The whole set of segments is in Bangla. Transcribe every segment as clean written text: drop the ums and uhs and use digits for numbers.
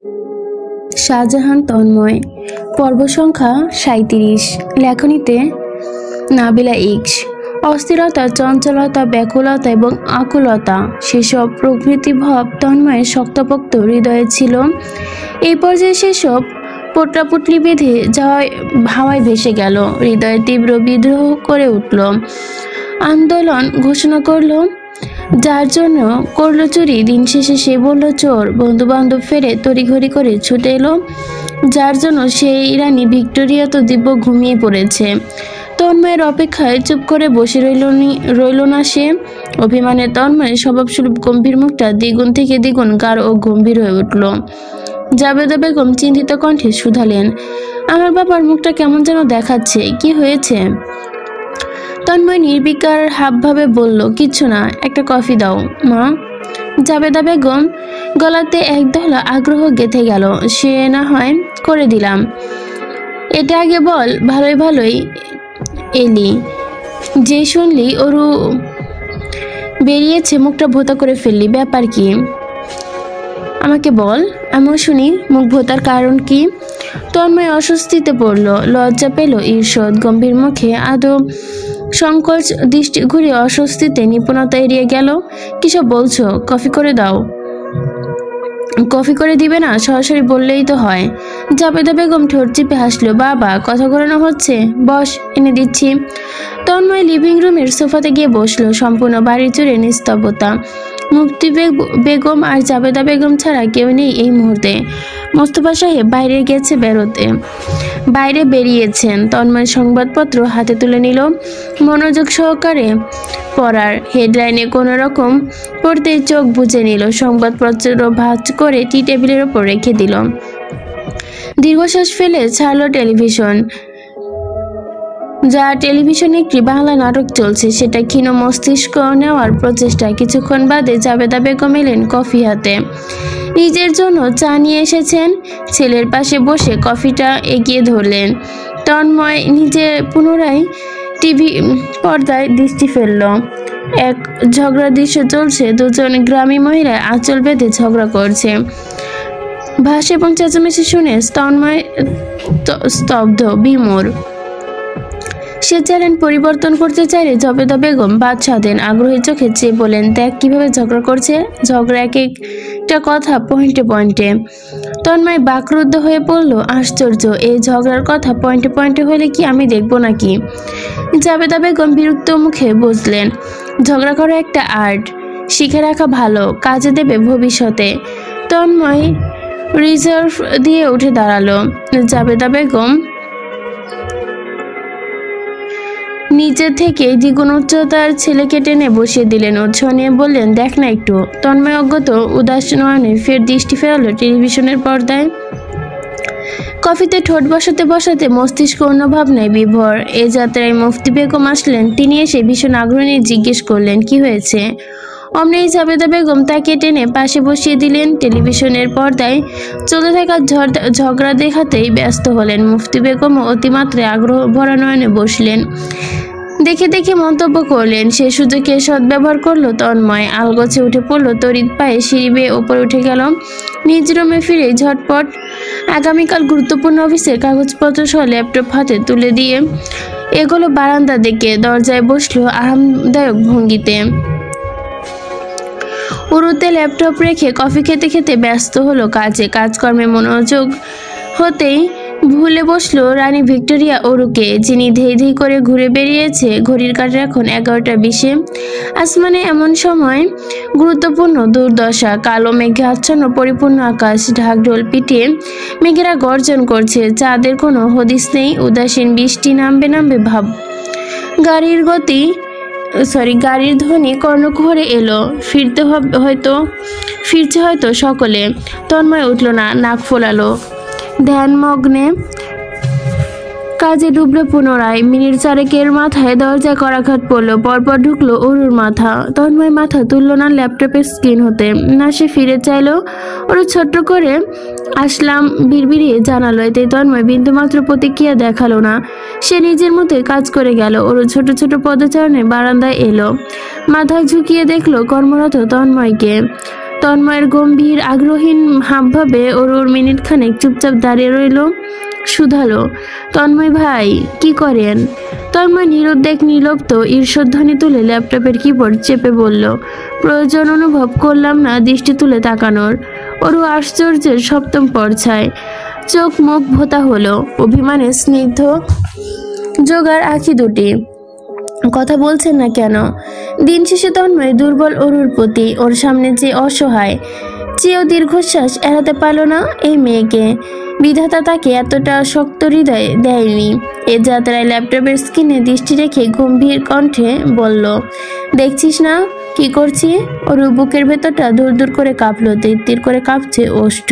শাহজাহান তন্ময়, পর্ব সংখ্যা 37। লেখনীতে নাবিলা ইক্স। অস্থিরতা, চঞ্চলতা, ব্যাকুলতা এবং আকুলতা, সেসব প্রকৃতি ভাব তন্ময়ের শক্তপোক্ত হৃদয়ে ছিল। এই পর্যায়ে সেসব পোটলাপুটলি বেঁধে যাওয়ায় হাওয়ায় ভেসে গেল। হৃদয়ে তীব্র বিদ্রোহ করে উঠল, আন্দোলন ঘোষণা করল। যার জন্য করলো চুরি, দিন শেষে সে বলল চোর। বন্ধু বান্ধব ফেরে তড়িঘড়ি করে ছুটে এলো। যার জন্য সেই রানী ভিক্টোরিয়া তো দিব্য ঘুমিয়ে পড়েছে। তন্ময়ের অপেক্ষায় চুপ করে বসে রইল না সে। অভিমানে তন্ময়ের স্বভাবস্বরূপ গম্ভীর মুখটা দ্বিগুণ থেকে দ্বিগুণ গাঢ় ও গম্ভীর হয়ে উঠল। জাবেদা বেগম চিন্তিত কণ্ঠে শুধালেন, আমার বাবার মুখটা কেমন যেন দেখাচ্ছে, কি হয়েছে? তন্ময় নির্বিকার হাবভাবে বলল, কিচ্ছু না, একটা কফি দাও মা। জাবেদা বেগম গলাতে একদলা আগ্রহ গেঁথে গেল। সে না হয় করে দিলাম। এটা আগে বল, ভালোই ভালোই এলি, যে শুনলি ওরু বেরিয়েছে মুখটা ভোতা করে ফেললি, ব্যাপার কি? আমাকে বল, আমিও শুনি মুখ ভোতার কারণ কি? তন্ময় অস্বস্তিতে পড়ল, লজ্জা পেল ঈর্ষদ। গম্ভীর মুখে আদৌ সংকোচ দৃষ্টি ঘুরে অস্বস্তিতে নিপুণতা এড়িয়ে গেল। কিসব বলছো? কফি করে দাও। কফি করে দিবে না? সরাসরি বললেই তো হয়। জাবেদা বেগম ঠোঁট চিপে হাসলো, বাবা কথা ঘোরানো হচ্ছে, বস এনে দিচ্ছি। তন্ময় লিভিং রুমের সোফাতে গিয়ে বসলো। সম্পূর্ণ বাড়ি জুড়ে নিস্তব্ধতা। মুফতি বেগম আর জাবেদা বেগম ছাড়া কেউ নেই এই মুহূর্তে। মোস্তফা সাহেব বাইরে বেরিয়েছেন। তন্ময় সংবাদপত্র হাতে তুলে নিল, মনোযোগ সহকারে পড়ার। হেডলাইনে কোনো রকম পড়তেই চোখ বুজে নিল। সংবাদপত্র ভাঁজ করে টি টেবিলের ওপর রেখে দিল। দীর্ঘশ্বাস ফেলে ছাড়ল টেলিভিশন। যা টেলিভিশনে একটি বাংলা নাটক চলছে, সেটা ক্ষীণ মস্তিষ্ক নেওয়ার প্রচেষ্টা। কিছুক্ষণ বাদে জাবেদা বেগম এলেন কফি হাতে। নিজের জন্য চা নিয়ে এসেছেন। ছেলের পাশে বসে কফিটা এগিয়ে ধরলেন। তন্ময় নিজে পুনরায় টিভি পর্দায় দৃষ্টি ফেলল। এক ঝগড়া দৃশ্য চলছে। দুজন গ্রামী মহিলা আঁচল বেঁধে ঝগড়া করছে। ভাস এবং চেঁচামেচি শুনে তন্ময় স্তব্ধ, বিমূঢ়। সে চ্যানেল পরিবর্তন করতে চাইলে জাবেদা বেগম বাদ সাধেন। আগ্রহী চোখে চেয়ে বলেন, দেখ কিভাবে ঝগড়া করছে, ঝগড়া এক একটা কথা পয়েন্টে পয়েন্টে। তন্ময় বাকরুদ্ধ হয়ে পড়ল, আশ্চর্য, এই ঝগড়ার কথা পয়েন্টে পয়েন্টে হলে কি আমি দেখব নাকি? জাবেদা বেগম বিরক্ত মুখে বুঝলেন, ঝগড়া করা একটা আর্ট, শিখে রাখা ভালো, কাজে দেবে ভবিষ্যতে। তন্ময় রিজার্ভ দিয়ে উঠে দাঁড়ালো। জাবেদা বেগম নিচে থেকে দ্বিগুণ উচ্চতার ছেলেকে টেনে বসিয়ে দিলেন। উৎসাহ নিয়ে বললেন, দেখ না একটু। তন্ময় অজ্ঞত উদাস নয়নে ফের দৃষ্টি ফেরালো টেলিভিশনের পর্দায়। কফিতে ঠোঁট বসাতে বসাতে মস্তিষ্ক অন্য ভাবনায় বিভোর। এ যাত্রায় মুফতি বেগম আসলেন। তিনি এসে ভীষণ আগ্রহ নিয়ে জিজ্ঞেস করলেন, কি হয়েছে? অমনি জাবেদা বেগম তাকে টেনে পাশে বসিয়ে দিলেন। টেলিভিশনের পর্দায় চলতে থাকা ঝগড়া দেখাতেই ব্যস্ত হলেন। মুফতি বেগমও অতিমাত্রায় আগ্রহ ভরা নয়নে বসলেন। দেখে দেখে মন্তব্য করলেন। সে সুযোগে সদ্ব্যবহার করলো তন্ময়। আলগোছে উঠে পড়লো, তড়িৎ পায়ে সিঁড়ি বেয়ে ওপরে উঠে গেল। নিজ রুমে ফিরে ঝটপট আগামীকাল গুরুত্বপূর্ণ অফিসের কাগজপত্র সহ ল্যাপটপ হাতে তুলে দিয়ে এগুলো বারান্দা দেখে দরজায় বসলো আরামদায়ক ভঙ্গিতে। উরুতে ল্যাপটপ রেখে কফি খেতে খেতে ব্যস্ত হলো কাজে। কাজকর্মে মনোযোগ হতেই ভুলে বসলো রানী ভিক্টোরিয়া ওরুকে, যিনি ধেই ধেই করে ঘুরে বেরিয়েছে। ঘড়ির কাঁটা এখন 11:20। আসমানে এমন সময় গুরুত্বপূর্ণ দুর্দশা। কালো মেঘে আচ্ছন্ন পরিপূর্ণ আকাশ। ঢাকঢোল পিটিয়ে মেঘেরা গর্জন করছে। চাঁদের কোনো হদিস নেই। উদাসীন বৃষ্টি নামবে ভাব। গাড়ির ধ্বনি কর্ণকুহরে এলো। ফিরছে হয়তো সকলে। তন্ময় উঠল না, নাক ফোলালো। ধ্যানমগ্নে কাজে ডুবলো পুনরায়। মিনিট চারেকের মাথায় দরজায় করাঘাত পড়লো। পরপর ঢুকলো অরুর মাথা। তন্ময় মাথা তুললো না ল্যাপটপের স্ক্রিন হতে। না সে ফিরে চাইলো। ওরু ছোট্ট করে আসলাম বিড়বিড়িয়ে জানালো। এতে তন্ময় বিন্দুমাত্র প্রতিক্রিয়া দেখালো না। সে নিজের মতোই কাজ করে গেল। ওরু ছোট ছোট পদচারণে বারান্দায় এলো। মাথায় ঝুঁকিয়ে দেখলো কর্মরত তন্ময়কে। তন্ময়ের গম্ভীর আগ্রহীন হাবভাবে অরুর মিনিট খানেক চুপচাপ দাঁড়িয়ে রইল। শুধালো, তন্ময় ভাই কি করেন? তন্ময় নিরুদ্বেগ নির্লিপ্ত ঈর্ষধ্বনি তুলে ল্যাপটপের কিবোর্ড চেপে বলল, প্রয়োজন অনুভব করলাম না দৃষ্টি তুলে তাকানোর। অরু আশ্চর্যের সপ্তম পর্যায়, চোখ মুখ ভোতা হলো, অভিমানে স্নিগ্ধ জোগাড় আঁখি দুটি। কথা বলছেন না কেন? দিন শেষে তন্ময় দুর্বল অরুর প্রতি, ওর সামনে যে অসহায়, চেয়েও দীর্ঘশ্বাস এড়াতে পারল না এই মেয়েকে। বিধাতা তাকে এতটা শক্ত হৃদয় দেয়নি। এ যাত্রায় ল্যাপটপের স্ক্রিনে দৃষ্টি রেখে গম্ভীর কণ্ঠে বলল, দেখছিস না কি করছি? অরু বুকের ভেতরটা দূর দূর করে কাঁপলো, তির করে কাঁপছে ওষ্ঠ।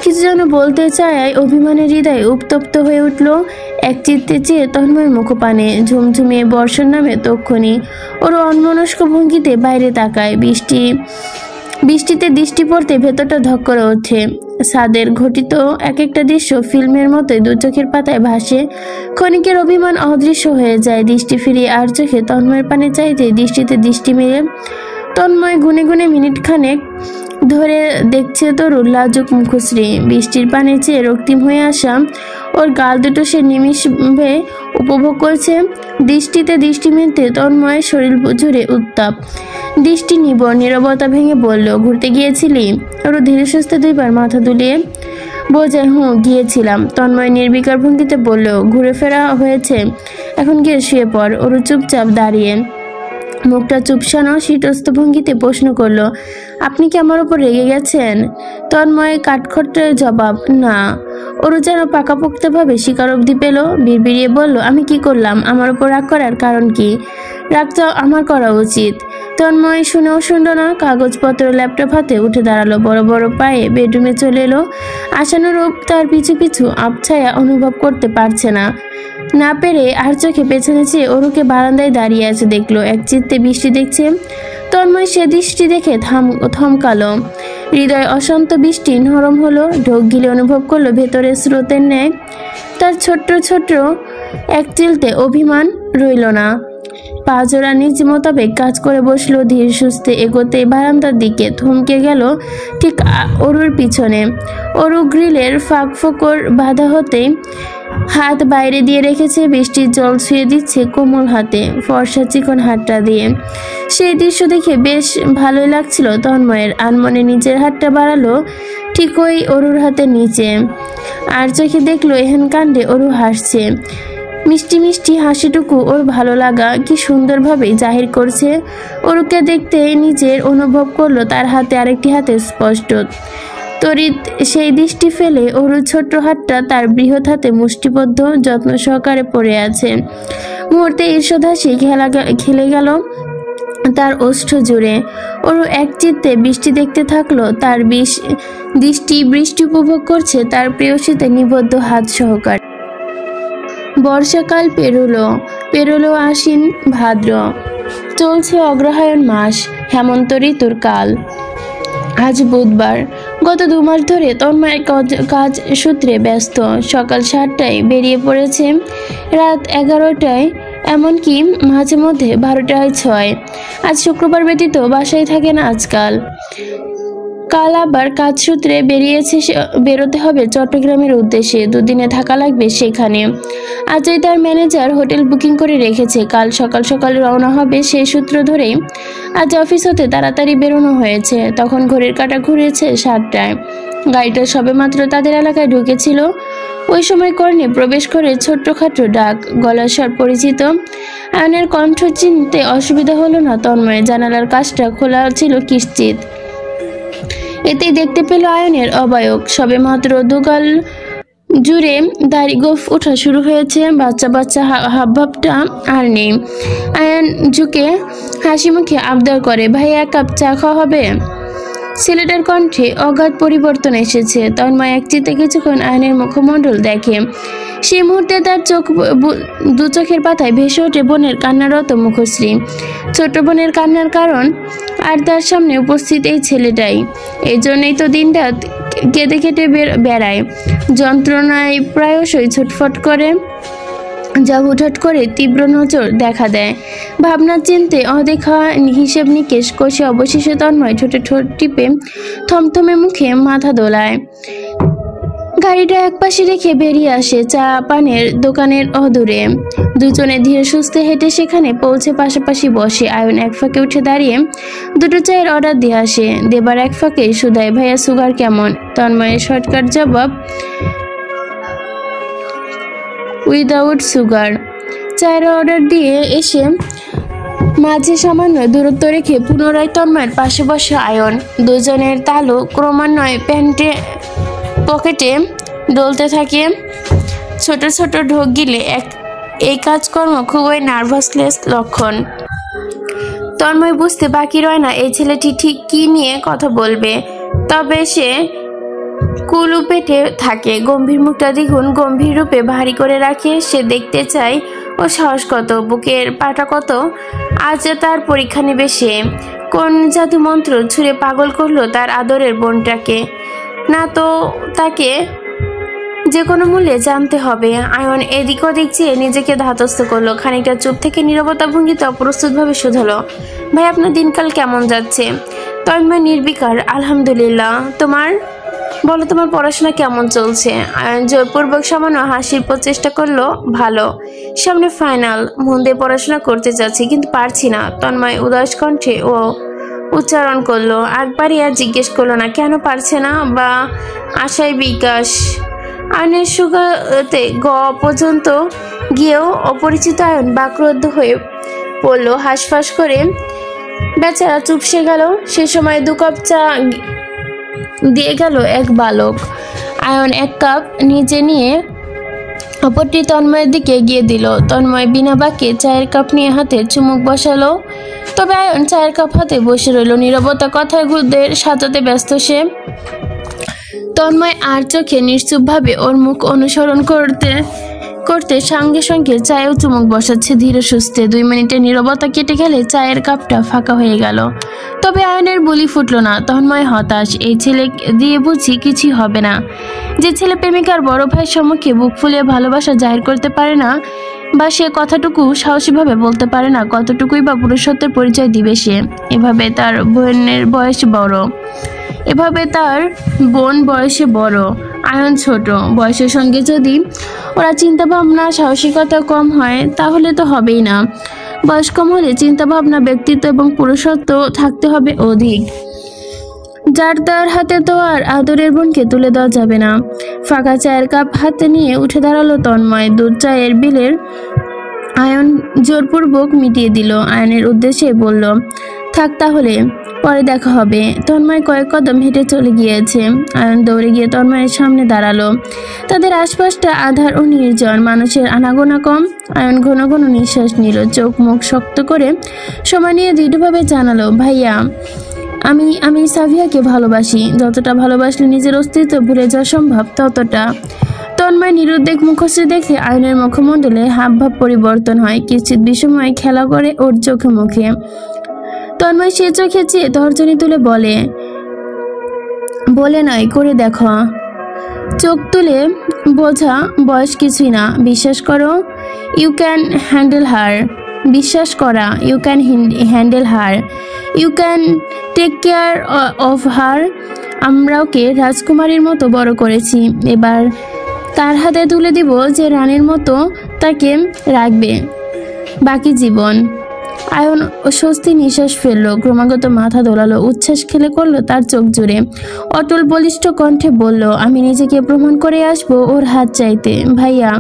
কিছু যেন বলতে চায়, অভিমানের হৃদয় উত্তপ্ত হয়ে উঠল। এক চিত্তে চেয়ে তন্ময়ের মুখপানে ঝুমঝুমিয়ে বর্ষণ নামে তক্ষণি। ওর অন্যমনস্ক ভঙ্গিতে বাইরে তাকায়। বৃষ্টিতে দৃষ্টি পড়তে ভেতরটা ধক করে ওঠে। সাদের ঘটিত এক একটা দৃশ্য ফিল্মের মতোই দু চোখের পাতায় ভাসে। ক্ষণিকের অভিমান অদৃশ্য হয়ে যায়। দৃষ্টি ফিরিয়ে আর চোখে তন্ময়ের পানে চাইতে দৃষ্টিতে দৃষ্টি মেলে তন্ময় গুনে গুনে মিনিট খানেক ধরে দেখছে তরুর লাজুক মুখশ্রী। বৃষ্টির পানে চেয়ে রক্তিম হয়ে আসা ওর গাল দুটো সে নিমিষে উপভোগ করছে। দৃষ্টিতে দৃষ্টি মিলতে তন্ময়ের শরীর জুড়ে উত্তাপ। দৃষ্টি নিবর নীরবতা ভেঙে বলল, ঘুরতে গিয়েছিলি? ওর ধীরে সুস্থে দুইবার মাথা দুলিয়ে বোঝায়, গিয়েছিলাম। তন্ময় নির্বিকার ভঙ্গিতে বলল, ঘুরে ফেরা হয়েছে, এখন গিয়ে শুয়ে পড়। ওর চুপচাপ দাঁড়িয়ে মুখটা চুপসানো শীতস্থ ভঙ্গিতে প্রশ্ন করলো, আপনি কি আমার ওপর রেগে গেছেন? তন্ময় কাঠখড় জবাব, না। ওরও যেন পাকাপোক্তভাবে স্বীকারোক্তি পেল। বিড়বিড়িয়ে বলল, আমি কি করলাম? আমার ওপর রাগ করার কারণ কি? রাগটা আমার করা উচিত। তন্ময় শুনেও শুনল না। কাগজপত্র ল্যাপটপ হাতে উঠে দাঁড়ালো, বড় বড় পায়ে বেডরুমে চলে এলো। আশানুরূপ তার পিছু পিছু আবছায়া অনুভব করতে পারছে না পেরে আর চোখে পেছনে চেয়ে অরুকে বারান্দায় দাঁড়িয়ে আছে দেখলো। এক চিত্তে বৃষ্টি দেখছে। তন্ময় সে দৃষ্টি দেখে থমকালো। হৃদয় অশান্ত বৃষ্টি নরম হলো। ঢোক গিলে অনুভব করলো ভেতরে স্রোতের ন্যায় তার ছোট্ট ছোট্ট এক চিলতে অভিমান রইল না। পা জোড়া নিজ মোতাবেক কাজ করে বসলো। ধীর সুস্থে এগোতে বারান্দার দিকে থমকে গেল ঠিক অরুর পিছনে। অরু গ্রিলের ফাঁক ফোকর বাঁধা হতেই হাত বাইরে দিয়ে রেখেছে। বৃষ্টির জল ছুঁয়ে দিচ্ছে কোমল হাতে, ফর্সা চিকন হাতটা দিয়ে। সেই দৃশ্য দেখে বেশ ভালোই লাগছিল তন্ময়ের। আনমনে নিজের হাতটা বাড়ালো ঠিক ওই অরুর হাতের নিচে। আর চোখে দেখলো এহেন কাণ্ডে অরু হাসছে। মিষ্টি মিষ্টি হাসিটুকু ওর ভালো লাগা কি সুন্দরভাবে জাহির করছে। অরুকে দেখতে নিজের অনুভব করলো তার হাতে আরেকটি হাতে স্পষ্ট। তড়িৎ সেই দৃষ্টি ফেলে অরুর ছোট্ট হাতটা তার বৃহৎ হাতে মুষ্টিবদ্ধ যত্ন সহকারে পড়ে আছে। মুহূর্তে ঈর্ষদ হাসি খেলে গেল তার ওষ্ঠ জুড়ে। অরু এক চিত্তে বৃষ্টি দেখতে থাকলো। তার বৃষ্টি উপভোগ করছে তার প্রেয়সীতে নিবদ্ধ হাত সহকারে। বর্ষাকাল পেরোলো আশ্বিন ভাদ্র, চলছে অগ্রহায়ণ মাস, হেমন্ত ঋতুর কাল। আজ বুধবার। গত 2 মাস ধরে তন্ময় কাজ সূত্রে ব্যস্ত। সকাল 7টায় বেরিয়ে পড়েছে, রাত 11টায়, এমনকি মাঝে মধ্যে 12টায় 6। আজ শুক্রবার ব্যতীত বাসায় থাকে না আজকাল। কাল আবার কাজ সূত্রে বেরোতে হবে চট্টগ্রামের উদ্দেশ্যে। 2 দিনে থাকা লাগবে সেখানে। আজই তার ম্যানেজার হোটেল বুকিং করে রেখেছে। কাল সকাল সকাল রওনা হবে। সেই সূত্র ধরেই আজ অফিস হতে তাড়াতাড়ি বেরোনো হয়েছে। তখন ঘড়ির কাঁটা ঘুরেছে 7টায়। গাড়িটা সবেমাত্র তাদের এলাকায় ঢুকেছিল। ওই সময় কর্ণে প্রবেশ করে ছোট্টখাটো ডাক, গলার স্বর পরিচিত। আয়নের কণ্ঠ চিনতে অসুবিধা হলো না তন্ময়। জানালার কাজটা খোলা ছিল কিশ্চিত। এতেই দেখতে পেল আয়নের অবায়ক। সবেমাত্র দুগাল জুড়ে দাড়ি গোফ ওঠা শুরু হয়েছে। বাচ্চা বাচ্চা হাবভাবটা আর নেই। আয়ন ঝুঁকে হাসি মুখে আবদার করে, ভাই 1 কাপ চা খাওয়া হবে? ছেলেটার কণ্ঠে অগাধ পরিবর্তন এসেছে। তন্ময় একচিতে কিছুক্ষণ আয়নের মুখমণ্ডল দেখে। সেই মুহূর্তে তার দু চোখের পাতায় ভেসে ওঠে বোনের কান্নারত মুখশ্রী। ছোট বোনের কান্নার কারণ আর তার সামনে উপস্থিত এই ছেলেটাই। এই জন্যই তো দিনরাত কেঁদে কেটে বেড়ায়, যন্ত্রণায় প্রায়শই ছটফট করে। যা হুটহাট করে তীব্র নজর দেখা দেয়। ভাবনা চিনতে অদেখা হিসেব নিকেশ কষে অবশেষে তন্ময় ঠোঁটে ঠোঁট টিপে থমথমে মুখে মাথা দোলায়। গাড়িটা একপাশে রেখে বেরিয়ে আসে চা পানের দোকানের অদূরে। দুজনে ধীরে সুস্থে হেঁটে সেখানে পৌঁছে পাশাপাশি বসে। আয়ন এক ফাঁকে উঠে দাঁড়িয়ে দুটো চায়ের অর্ডার দিয়ে আসে। দেবার এক ফাঁকে সুধায়, ভাইয়া সুগার কেমন? তন্ময়ের শর্টকাট জবাব, উইদাউট সুগার। চায়ের অর্ডার দিয়ে এসে মাঝে সামান্য দূরত্ব রেখে পুনরায় তন্ময়ের পাশে বসে আয়ন। দুজনের তালু ক্রমান্বয়ে প্যান্টে পকেটে ডলতে থাকে। ছোট ছোট ঢোক গিলে এই কাজকর্ম খুবই নার্ভাসনেস লক্ষণ। তন্ময় বুঝতে বাকি রয় না এই ছেলেটি ঠিক কি নিয়ে কথা বলবে। তবে সে কুলু পেটে থাকে। গম্ভীর মুখটা দ্বিগুণ গম্ভীর রূপে ভারী করে রাখে। সে দেখতে চায় ও সাহস কত, বুকের পাটা কত। আজ তার পরীক্ষা নেবে সে। কোন জাদু মন্ত্র ছুঁড়ে পাগল করলো তার আদরের বোনটাকে? না তো তাকে যে কোনো মূল্যে জানতে হবে। আয়ন এদিক ওদিক চেয়ে নিজেকে ধাতস্থ করলো। খানিকটা চুপ থেকে নীরবতা ভঙ্গিতে অপ্রস্তুতভাবে শুধালো, ভাই আপনার দিনকাল কেমন যাচ্ছে? তন্ময় নির্বিকার, আলহামদুলিল্লাহ। বলো তোমার পড়াশোনা কেমন চলছে? আয়ন জোরপূর্বক সামান্য হাসির প্রচেষ্টা করলো, ভালো। সামনে ফাইনাল, মন দিয়ে পড়াশোনা করতে চাচ্ছি কিন্তু পারছি না। তন্ময় উদাস কণ্ঠে ও উচ্চারণ করলো। একবারই আর জিজ্ঞেস করলো না কেন পারছে না বা আশায় বিকাশ। আয়নের সুগাতে গ পর্যন্ত গিয়েও অপরিচিত আয়ন বাক্রুদ্ধ হয়ে পড়লো। হাঁসফাঁস করে বেচারা চুপসে গেল। সে সময় 2 কাপ চা দিয়ে গেল এক বালক। আয়ন 1 কাপ নিচে নিয়ে অপরটি তন্ময়ের দিকে এগিয়ে দিল। তন্ময় বিনা বাক্যে চায়ের কাপ নিয়ে হাতে চুমুক বসালো। তবে আয়ন চায়ের কাপ হাতে বসে রইল। নীরবতা কথায় গুদের সাজাতে ব্যস্ত সে। তন্ময় আর চোখে নিশ্চুপভাবে ওর মুখ অনুসরণ করতে করতে সঙ্গে সঙ্গে চায়েও চুমুক বসাচ্ছে ধীরে সুস্থে। 2 মিনিটের নীরবতা কেটে গেলে চায়ের কাপটা ফাঁকা হয়ে গেল। তবে আয়নের বুলি ফুটল না। তন্ময় হতাশ। এই ছেলে দিয়ে বুঝি কিছুই হবে না। যে ছেলে প্রেমিকার বড় ভাইয়ের সম্মুখে বুক ফুলিয়ে ভালোবাসা জাহির করতে পারে না বা সে কথাটুকু সাহসীভাবে বলতে পারে না, কতটুকুই বা পুরুষত্বের পরিচয় দিবে সে? এভাবে তার বোন বয়সে বড়, আয়ন ছোট। বয়সের সঙ্গে যদি ওরা চিন্তাভাবনা সাহসিকতা কম হয় তাহলে তো হবেই না। বয়স কম হলে চিন্তাভাবনা, ব্যক্তিত্ব এবং পুরুষত্ব থাকতে হবে অধিক। যার তার হাতে তো আর আদরের বোনকে তুলে দেওয়া যাবে না। ফাঁকা চায়ের কাপ হাতে নিয়ে উঠে দাঁড়ালো তন্ময়। দুধ চায়ের বিলের আয়ন জোরপূর্বক মিটিয়ে দিল। আয়নের উদ্দেশ্যে বলল, থাক তাহলে, পরে দেখা হবে। তন্ময় কয়েক কদম হেঁটে চলে গিয়েছে। আয়ন দৌড়ে গিয়ে তন্ময়ের সামনে দাঁড়ালো। তাদের আশপাশটা আধার ও নির্জন, মানুষের আনাগোনা কম। আয়ন ঘন ঘন নিঃশ্বাস নিল, চোখ মুখ শক্ত করে সময় নিয়ে দৃঢ়ভাবে জানালো, ভাইয়া আমি সাভিয়াকে ভালোবাসি। যতটা ভালোবাসলে নিজের অস্তিত্ব ভুলে যাওয়া সম্ভব ততটা। তন্ময় নিরুদ্বেগ মুখশ্রী দেখে আয়নের মুখমণ্ডলে হাবভাব পরিবর্তন হয়। কিঞ্চিৎ বিষময় খেলা করে ওর চোখে মুখে। তন্ময় সে চোখে চেয়ে তর্জনী তুলে বলে নয়, করে দেখো। চোখ তুলে বোঝা বয়স কিছুই না। বিশ্বাস করো, ইউ ক্যান হ্যান্ডেল হার। বিশ্বাস করা, you can handle her, you can take care of her. আমরা ওকে রাজকুমারীর মতো বড় করেছি, এবার তার হাতে তুলে দিব যে রানীর মতো তাকে রাখবে বাকি জীবন। আয়ন স্বস্তি নিঃশ্বাস ফেললো, ক্রমাগত মাথা দোলালো, উচ্ছ্বাস খেলে করলো তার চোখ জুড়ে। অটল বলিষ্ঠ কণ্ঠে বলল, আমি নিজেকে প্রমাণ করে আসবো ওর হাত চাইতে। ভাইয়া,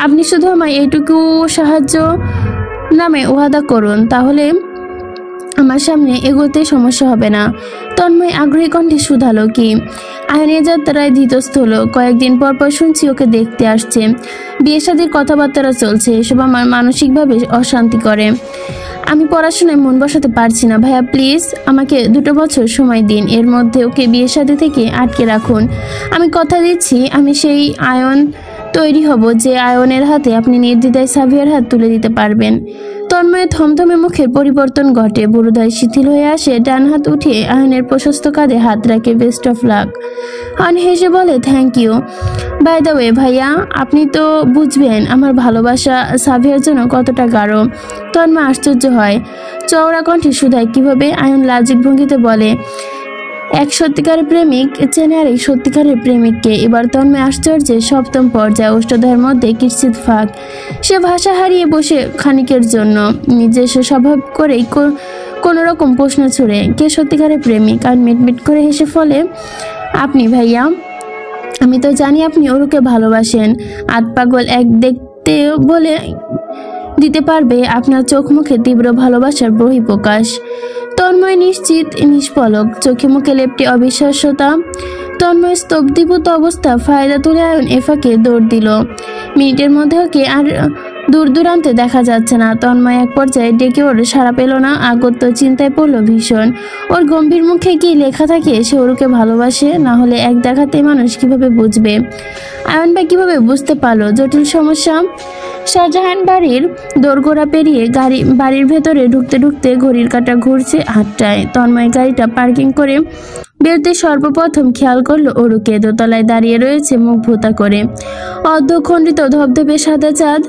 আপনি শুধু আমায় এইটুকু সাহায্য নামে ওয়াদা করুন, তাহলে আমার সামনে এগোতে সমস্যা হবে না। তন্ময় আগ্রহী কণ্ঠে শুধালো, কি? আয়নের যাত্রায় ধীতস্থ হলো। কয়েকদিন পর শুনছি ওকে দেখতে আসছে। বিয়ে শাদীর কথাবার্তা চলছে। এসব আমার মানসিকভাবে অশান্তি করে। আমি পড়াশোনায় মন বসাতে পারছি না। ভাইয়া প্লিজ আমাকে 2 বছর সময় দিন। এর মধ্যে ওকে বিয়ে শাদী থেকে আটকে রাখুন। আমি কথা দিচ্ছি আমি সেই আয়ন তৈরি হব যে আয়নের হাতে আপনি নির্দ্বিধায় সাভিয়ার হাত তুলে দিতে পারবেন। তন্ময়ের থমথমে মুখের পরিবর্তন ঘটে, বুড়োদয় শিথিল হয়ে আসে। ডান হাত উঠিয়ে আয়নের প্রশস্ত কাঁধে হাত রাখে, বেস্ট অফ লাক। আয়ন হেসে বলে, thank you. By the way ভাইয়া, আপনি তো বুঝবেন আমার ভালোবাসা সাভিয়ার জন্য কতটা গাঢ়। তন্ময় আশ্চর্য হয়, চওড়া কণ্ঠে শুধায় কিভাবে? আয়ন লাজিক ভঙ্গিতে বলে, এক সত্যিকারের প্রেমিক চেনে আর এক সত্যিকারের প্রেমিককে। এবার তন্ময় আশ্চর্যে সপ্তম পর্যায়ে, অষ্টদয়ের মধ্যে কিঞ্চিৎ ফাঁক। সে ভাষা হারিয়ে বসে খানিকের জন্য, নিজস্ব স্বভাব করেই কোনো রকম প্রশ্ন ছুড়ে, কে সত্যিকারের প্রেমিক? আর মিটমিট করে হেসে ফলে, আপনি ভাইয়া। আমি তো জানি আপনি অরুকে ভালোবাসেন। আতপাগল এক দেখতে বলে দিতে পারবে আপনার চোখ মুখে তীব্র ভালোবাসার বহিঃপ্রকাশ। তন্ময় নিশ্চিত, নিষ্পলক, চোখে মুখে লেপটে অবিশ্বাস্যতা। তন্ময় স্তব্ধীভূত অবস্থা। ফায়দা তুলে আয়ন এফাকে দৌড় দিল। মিনিটের মধ্যে ওকে আর দূর দূরান্তে দেখা যাচ্ছে না। তন্ময় এক পর্যায়ে ডেকে ওর সাড়া পেল না। আগত চিন্তায় পড়ল ভীষণ। ওর গম্ভীর মুখে কি লেখা থাকে সে অরুকে ভালোবাসে? না হলে এক দেখাতে মানুষ কিভাবে বুঝবে? আয়ন ভাই কিভাবে বুঝতে পারলো? জটিল সমস্যা। শাহজাহান বাড়ির দোরগোড়া পেরিয়ে বাড়ির ভেতরে ঢুকতে ঢুকতে ঘড়ির কাঁটা ঘুরছে 8টায়। তন্ময় গাড়িটা পার্কিং করে বেরোতে সর্বপ্রথম খেয়াল করলো অরুকে। দোতলায় দাঁড়িয়ে রয়েছে মুখ ভোতা করে, অর্ধখণ্ডিত ধবধবে সাদা চাঁদ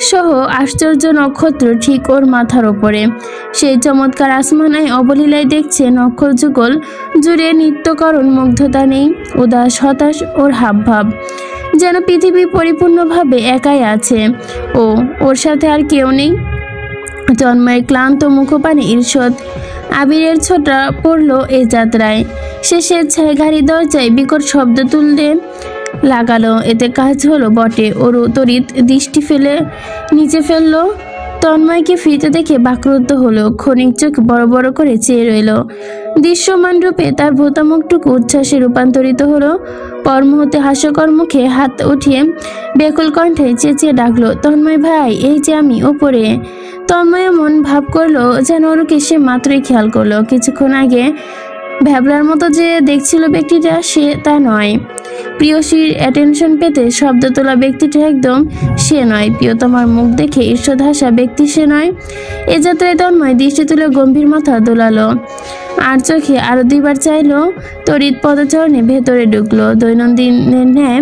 সহ আশ্চর্য নক্ষত্র ঠিক ওর মাথার ওপরে। সেই চমৎকার আসমানায় অবলীলায় দেখছে নক্ষত্রযুগল জুড়ে নিত্যকরণ মুগ্ধতা নেই, উদাস হতাশ ওর হাবভাব। যেন পৃথিবী পরিপূর্ণভাবে একাই আছে, ওর সাথে আর কেউ নেই। তন্ময়ের ক্লান্ত মুখপানে ঈর্ষদ আবিরের ছোটা পড়ল এই যাত্রায়। সে স্বেচ্ছায় গাড়ি দরজায় বিকট শব্দ তুলতে লাগালো। এতে কাজ হলো বটে। অরু তড়িৎ দৃষ্টি ফেলে নিচে ফেললো। তন্ময়কে ফিরতে দেখে বাকরুদ্ধ হলো। ক্ষণিক চোখ বড় বড় করে চেয়ে রইল। দৃশ্যমান রূপে তার ভোতা মুখটুকু উচ্ছ্বাসে রূপান্তরিত হলো। পর মুহূর্তে হাস্যকর মুখে হাত উঠিয়ে বেকুল কণ্ঠে চেঁচিয়ে ডাকলো, তন্ময় ভাই, এই যে আমি ওপরে। তন্ময় মন ভাব করলো যেন অরুকে সে মাত্রই খেয়াল করলো। কিছুক্ষণ আগে ভ্যাবলার মতো যে দেখছিল ব্যক্তিটা, সে তা নয়। প্রিয়সীর অ্যাটেনশন পেতে শব্দ তোলা ব্যক্তিটা একদম সে নয়। প্রিয়তমার মুখ দেখে ঈর্ষদ হাসা ব্যক্তি সে নয়। এ যাত্রায় তন্ময় দৃষ্টি তুলে গম্ভীর মাথা দোলালো। আর চোখে আরো 2বার চাইলো। তড়িৎ পদচরণে ভেতরে ঢুকলো। দৈনন্দিনের ন্যায়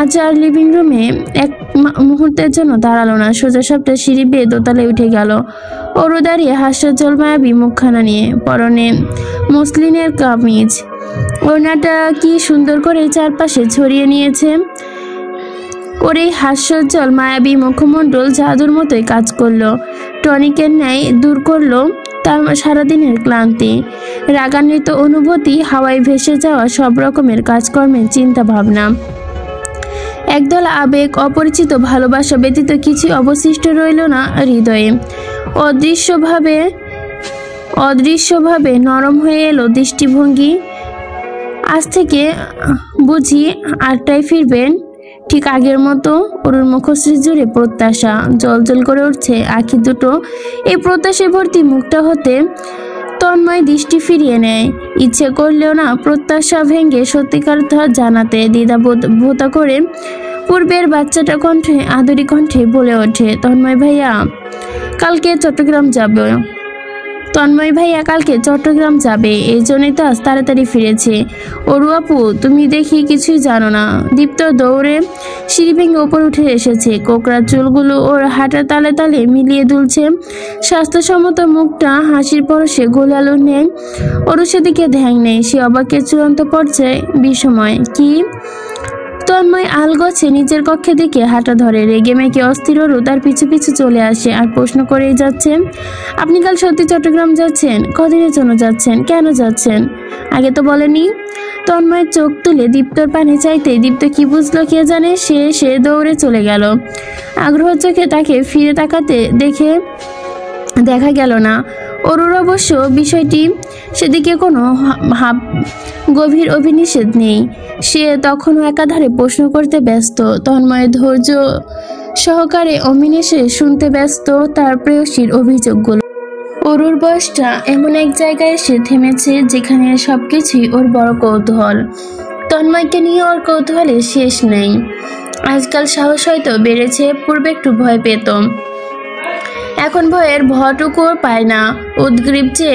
আজ আর লিভিং রুমে এক মুহূর্তের জন্য দাঁড়ালো না। সোজা সাপটা সিঁড়ি বেয়ে দোতলায় উঠে গেল। অরু দাঁড়িয়ে হাস্যজ্জ্বল মায়াবী মুখখানা নিয়ে, পরনে মসলিনের কামিজ। ওড়নাটা কি সুন্দর করে চারপাশে ছড়িয়ে নিয়েছে। ওর এই হাস্যজ্জ্বল মায়াবী মুখমণ্ডল জাদুর মতোই কাজ করলো। টনিকের ন্যায় দূর করলো তার সারাদিনের ক্লান্তি, রাগান্বিত অনুভূতি, হাওয়ায় ভেসে যাওয়া সব রকমের কাজকর্মের চিন্তা ভাবনা। একদল আবেগ, অপরিচিত ভালোবাসা ব্যতীত কিছু অবশিষ্ট রইল না হৃদয়ে। অদৃশ্যভাবে নরম হয়ে এলো দৃষ্টিভঙ্গি। আজ থেকে বুঝি 8টায় ফিরবেন, ঠিক আগের মতো। অরুর মুখশ্রী জুড়ে প্রত্যাশা জলজল করে উঠছে আঁখি দুটো। এই প্রত্যাশায় ভর্তি মুখটা হতে তন্ময় দৃষ্টি ফিরিয়ে নেয়। ইচ্ছে করলেও না প্রত্যাশা ভেঙে সত্যিকার জানাতে দ্বিধা ভোতা করে পূর্বের বাচ্চাটা কণ্ঠে, আদরি কণ্ঠে বলে ওঠে, তন্ময় ভাইয়া কালকে চট্টগ্রাম যাবে। এই জন্যই তো আজ তাড়াতাড়ি ফিরেছে। অরু আপু, তুমি দেখি কিছুই জানো না। দীপ্ত দৌড়ে সিঁড়ি ভেঙে ওপর উঠে এসেছে। কোকড়া চুলগুলো ওর হাঁটার তালে তালে মিলিয়ে দুলছে। স্বাস্থ্যসম্মত মুখটা হাসির পরশে গোলালো নেই। অরু সেদিকে ধ্যান নেই। সে অবাকের চূড়ান্ত পর্যায়ে, বিষময়। কি? তন্ময় আলগোছে নিজের কক্ষে দিকে হাঁটা ধরে। রেগে মেগে অস্থির অরু তার পিছু পিছু চলে আসে আর প্রশ্ন করেই যাচ্ছে, আপনি কাল সত্যি চট্টগ্রাম যাচ্ছেন? কদিনের জন্য যাচ্ছেন? কেন যাচ্ছেন? আগে তো বলেনি। তন্ময় চোখ তুলে দীপ্তর পানে চাইতে দীপ্ত কি বুঝলো কে জানে, সে দৌড়ে চলে গেল। আগ্রহ চোখে তাকে ফিরে তাকাতে দেখা গেল না। অরুর অবশ্য বিষয়টি সেদিকে কোনো গভীর অভিনিষেধ নেই। সে তখনও একাধারে প্রশ্ন করতে ব্যস্ত, তন্ময় ধৈর্য সহকারে অমিনেশে শুনতে ব্যস্ত তার প্রেয়সীর অভিযোগগুলো। অরুর বয়সটা এমন এক জায়গায় এসে থেমেছে যেখানে সবকিছুই ওর বড় কৌতূহল। তন্ময়কে নিয়ে ওর কৌতূহলের শেষ নেই। আজকাল সাহস হয়তো বেড়েছে, পূর্বে একটু ভয় পেত, এখন ভয়ের ভয়টুকুও পায় না। উদ্গ্রীব যে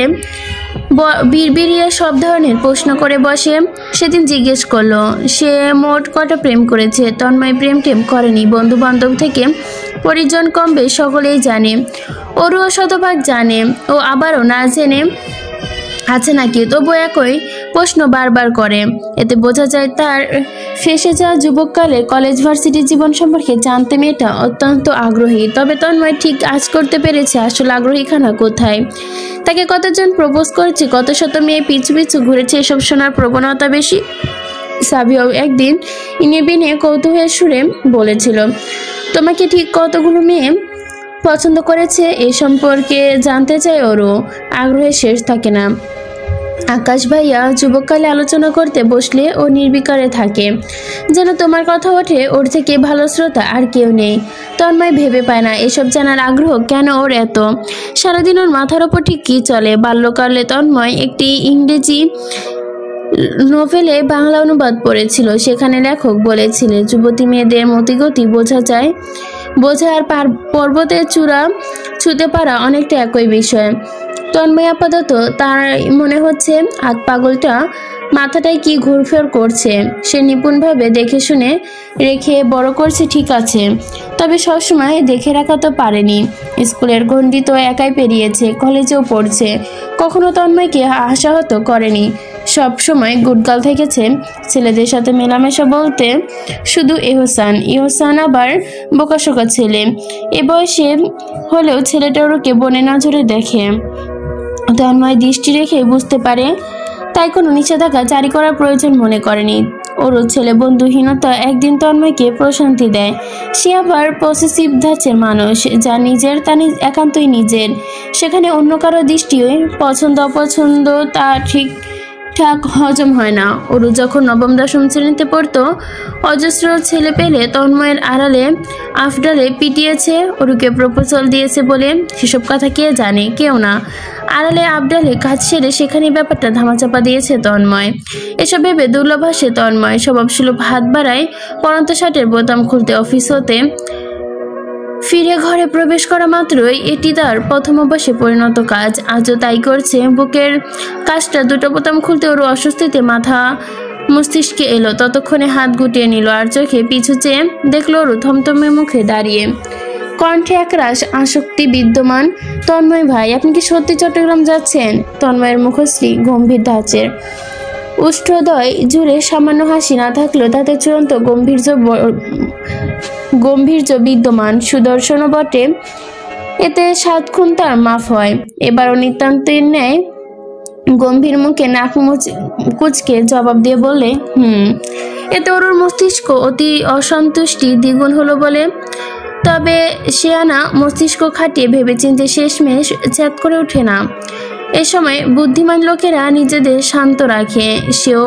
বিড়বিড়িয়ে সব ধরনের প্রশ্ন করে বসে। সেদিন জিজ্ঞেস করলো সে মোট কটা প্রেম করেছে। তন্ময় প্রেম টেম করেনি, বন্ধু বান্ধব থেকে পরিজন কমবে সকলেই জানে, ওরও শতভাগ জানে, ও আবারও না জেনে আছে নাকি, তবু একই প্রশ্ন বারবার করে। এতে বোঝা যায় তার ফেসে যাওয়া যুবককালে কলেজ ভার্সিটি জীবন সম্পর্কে জানতে মেয়েটা অত্যন্ত আগ্রহী। তবে তন্ময় ঠিক আজ করতে পেরেছে আসলে আগ্রহীখানা কোথায়। তাকে কতজন প্রপোজ করেছে, কত শত মেয়ে পিছু পিছু ঘুরেছে, এসব শোনার প্রবণতা বেশি। সাবিয়াও একদিন ইনে বিনে কৌতূহলের সুরে বলেছিল, তোমাকে ঠিক কতগুলো মেয়ে পছন্দ করেছে এ সম্পর্কে জানতে চায় ওরও। আগ্রহের শেষ থাকে না। আকাশ ভাইয়া যুবককালে আলোচনা করতে বসলে ও নির্বিকারে থাকে, যেন তোমার কথা ওঠে ওর থেকে ভালো শ্রোতা আর কেউ নেই। তন্ময় ভেবে পায় না এসব জানার আগ্রহ কেন ওর এত। সারাদিন ওর মাথার ওপর ঠিক কী চলে। বাল্যকালে তন্ময় একটি ইংরেজি নোভেলে বাংলা অনুবাদ পড়েছিল। সেখানে লেখক বলেছিলেন যুবতী মেয়েদের মতিগতি বোঝা আর পর্বতের চূড়া ছুঁতে পারা অনেকটা একই বিষয়। তন্ময় আপাতত তার মনে হচ্ছে আগ পাগলটা মাথাটায় কি ঘুরফের করছে। সে নিপুণভাবে দেখে শুনে রেখে বড় করছে ঠিক আছে, তবে সবসময় দেখে রাখা তো পারেনি। স্কুলের গণ্ডি তো একাই পেরিয়েছে, কলেজেও পড়ছে, কখনো তন্ময়কে আশাহত করেনি। সব সময় গুডগাল থেকেছে। ছেলেদের সাথে মেলামেশা বলতে শুধু ইহসান আবার বোকাশোকা ছেলে। এ বয়সে হলেও ছেলেটা ওকে বনে নজরে দেখে। তন্ময় দৃষ্টি রেখে বুঝতে পারে, তাই কোনো নিষেধাজ্ঞা জারি করার প্রয়োজন মনে করেনি। ওরও ছেলে বন্ধুহীনতা একদিন তন্ময়কে প্রশান্তি দেয়। সে আবার পসেসিভ ধাঁচের মানুষ, যা নিজের তা একান্তই নিজের। সেখানে অন্য কারো দৃষ্টি পছন্দ অপছন্দ তা ঠিকঠাক হজম হয় না। ওরু যখন নবম দশম শ্রেণীতে পড়তো, অজস্র ছেলে পেলে তন্ময়ের আড়ালে আফডালে পিটিয়েছে, ওরুকে প্রপোজাল দিয়েছে বলে। সেসব কথা কে জানে? কেউ না। আড়ালে আবডালে কাজ সেরে সেখানে ব্যাপারটা ধামাচাপা দিয়েছে তন্ময়। এসব ভেবে দুর্লভাসে তন্ময় স্বভাবসুলভ হাত বাড়ায় পরন্ত শার্টের বোতাম খুলতে। অফিস হতে ফিরে ঘরে প্রবেশ করা মাত্রই এটি তার প্রথম অভ্যাসে পরিণত কাজ। আজও তাই করছে। বুকের কাজটা দুটো বোতাম খুলতে ওর অস্বস্তিতে মাথা মস্তিষ্কে এলো। ততক্ষণে হাত গুটিয়ে নিল আর চোখে পিছু চেয়ে দেখলো ওর থমথমে মুখে দাঁড়িয়ে, কণ্ঠে একরাশ আসক্তি বিদ্যমান। তন্ময় ভাই, আপনি কি সত্যি চট্টগ্রাম যাচ্ছেন? তন্ময়ের মুখশ্রী গম্ভীর ধাঁচের। উষ্ঠদয় জুড়ে সামান্য হাসি না থাকলেও তাতে চূড়ান্ত গম্ভীর্য বিদ্যমান। সুদর্শনও বটে, এতে 7 খুন তার মাফ হয়। এবারও নিতান্তের ন্যায় গম্ভীর মুখে নাক কুচকে জবাব দিয়ে বললে, এতে ওর মস্তিষ্ক অতি অসন্তুষ্টি দ্বিগুণ হলো বলে। তবে সে আনা মস্তিষ্ক খাটিয়ে ভেবেচিন্তে শেষমেশ চ্যাত করে ওঠে না। এ সময় বুদ্ধিমান লোকেরা নিজেদের শান্ত রাখে। সেও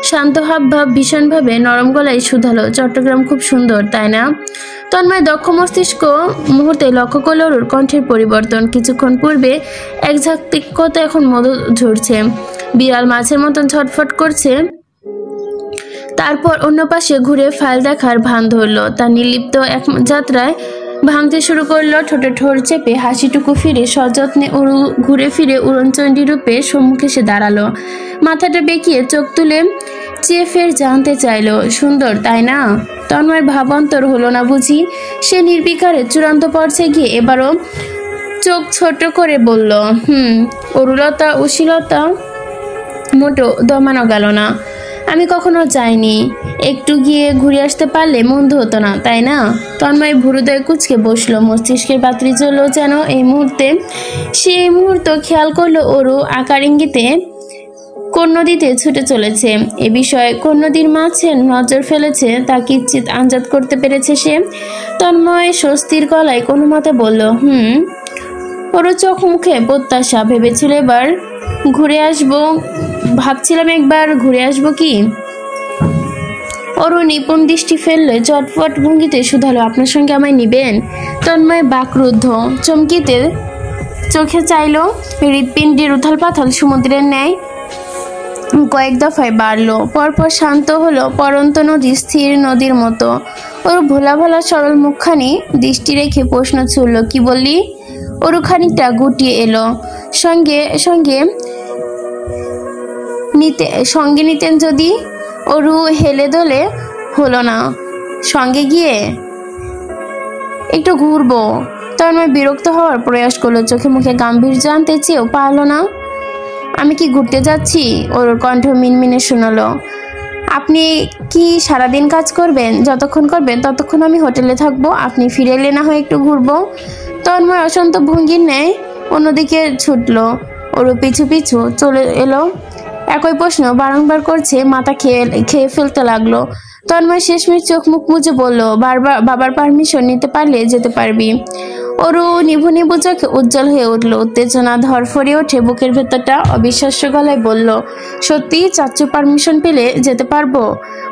শান্ত হাবভাব ভীষণভাবে নরম গলায় শুধালো, চট্টগ্রাম খুব সুন্দর তাই না? তন্ময় দক্ষ মস্তিষ্ক মুহূর্তে লক্ষ্য করল ওর কণ্ঠের পরিবর্তন। কিছুক্ষণ পূর্বে এক ঝাঁকতিকতা এখন মধু ঝরছে, বিড়াল মাছের মতন ছটফট করছে। তারপর অন্য পাশে ঘুরে ফাইল দেখার ভান ধরল। তার নির্লিপ্ত এক যাত্রায় ভাঙতে শুরু করলো। ঠোঁটে ঠোঁট চেপে হাসিটুকু ফিরে সযত্নে ঘুরে ফিরে উড়নচণ্ডী রূপে সম্মুখে সে দাঁড়ালো। মাথাটা বেঁকিয়ে চোখ তুলে চেয়ে ফের জানতে চাইলো, সুন্দর তাই না? তন্ময়ের ভাবান্তর হলো না বুঝি। সে নির্বিকারে চূড়ান্ত পর্যায়ে গিয়ে এবারও চোখ ছোট করে বলল, অরুলতা অশ্লীলতা মোটো দমানো গেল না। আমি কখনো চাইনি। একটু গিয়ে ঘুরে আসতে পারলে মন্দ হতো না তাই না? তন্ময় ভুরুদয় কুচকে বসলো। মস্তিষ্কের বাতি জ্বলল যেন এই মুহূর্তে। সে এই মুহূর্ত খেয়াল করলো ওরু আকার ইঙ্গিতে কোন নদীতে ছুটে চলেছে। এ বিষয়ে কোন নদীর মাঝে নজর ফেলেছে তা কিঞ্চিৎ আন্দাজ করতে পেরেছে সে। তন্ময় স্বস্তির গলায় কোনো মতে বলল, ওর চোখ মুখে প্রত্যাশা। ভেবেছিল এবার ঘুরে আসবো, ভাবছিলাম একবার ঘুরে আসবো কি। ওর নিপুণ দৃষ্টি ফেললে চটপট ভঙ্গিতে শুধালো, আপনার সঙ্গে আমায় নিবেন? তন্ময় বাকরুদ্ধ চমকিতে চোখে চাইল। হৃৎপিণ্ডের উথাল পাথাল সমুদ্রের ন্যায় কয়েক দফায় বাড়লো, পরপর শান্ত হলো। পরন্ত নদী, স্থির নদীর মতো। ওর ভোলা ভোলা সরল মুখখানি দৃষ্টি রেখে প্রশ্ন ছুড়ল, কি বললি? ওর খানিকটা গুটিয়ে এলো। সঙ্গে সঙ্গে সঙ্গে নিতেন যদি। অরু হেলে দোলে হলো না। সঙ্গে গিয়ে একটু ঘুরবো। তন্ময় বিরক্ত হওয়ার প্রয়াস করলো, চোখে মুখে গাম্ভীর্য আনতে চেয়েও পারল না। আমি কি ঘুরতে যাচ্ছি? ওর কণ্ঠ মিনমিনে শোনালো। আপনি কি সারাদিন কাজ করবেন? যতক্ষণ করবেন ততক্ষণ আমি হোটেলে থাকবো। আপনি ফিরে এলে না হয় একটু ঘুরবো। তন্ময় অশান্ত ভঙ্গির ন্যায় অন্যদিকে ছুটলো। ওরও পিছু পিছু চলে এলো। একই প্রশ্ন বারংবার করছে, মাথা খেয়ে ফেলতে লাগলো। তন্ময় শেষমেশ চোখ মুখ মুছে বলল, বাবার পারমিশন নিতে পারলে যেতে পারবি। ওরও নিভু নিভু চোখে উজ্জ্বল হয়ে উঠল। উত্তেজনা ধরফড়িয়ে ওঠে বুকের ভেতরটা। অবিশ্বাস্য গলায় বলল, সত্যি চাচ্চু পারমিশন পেলে যেতে পারবো?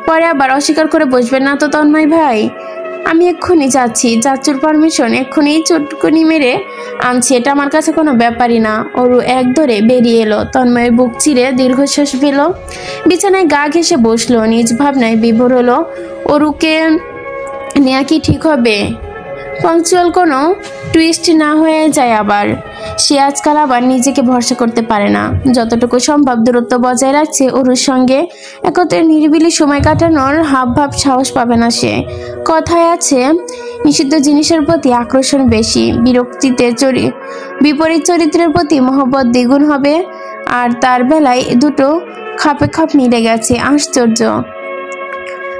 পরে আবার অস্বীকার করে বসবেন না তো তন্ময় ভাই? আমি এক্ষুনি যাচ্ছি, চাচ্চুর পারমিশন এক্ষুনি চটকুনি মেরে আনছি, এটা আমার কাছে কোনো ব্যাপারই না। ওরু এক ধরে বেরিয়ে এলো। তন্ময়ের বুক চিরে দীর্ঘশ্বাস পেল। বিছানায় গা ঘেঁষে বসলো। নিজ ভাবনায় বিভোর হলো। ওরুকে নেয়া কি ঠিক হবে? পাংচুয়াল কোনো টুইস্ট না হয়ে যায় আবার। সে আজকাল আবার নিজেকে ভরসা করতে পারে না। যতটুকু সম্ভব দূরত্ব বজায় রাখছে ওরুর সঙ্গে। একত্রে নিরিবিলি সময় কাটানোর হাবভাব সাহস পাবে না সে। কথায় আছে, নিষিদ্ধ জিনিসের প্রতি আকর্ষণ বেশি, বিপরীত চরিত্রের প্রতি মহব্বত দ্বিগুণ হবে। আর তার বেলায় দুটো খাপে খাপ মিলে গেছে। আশ্চর্য।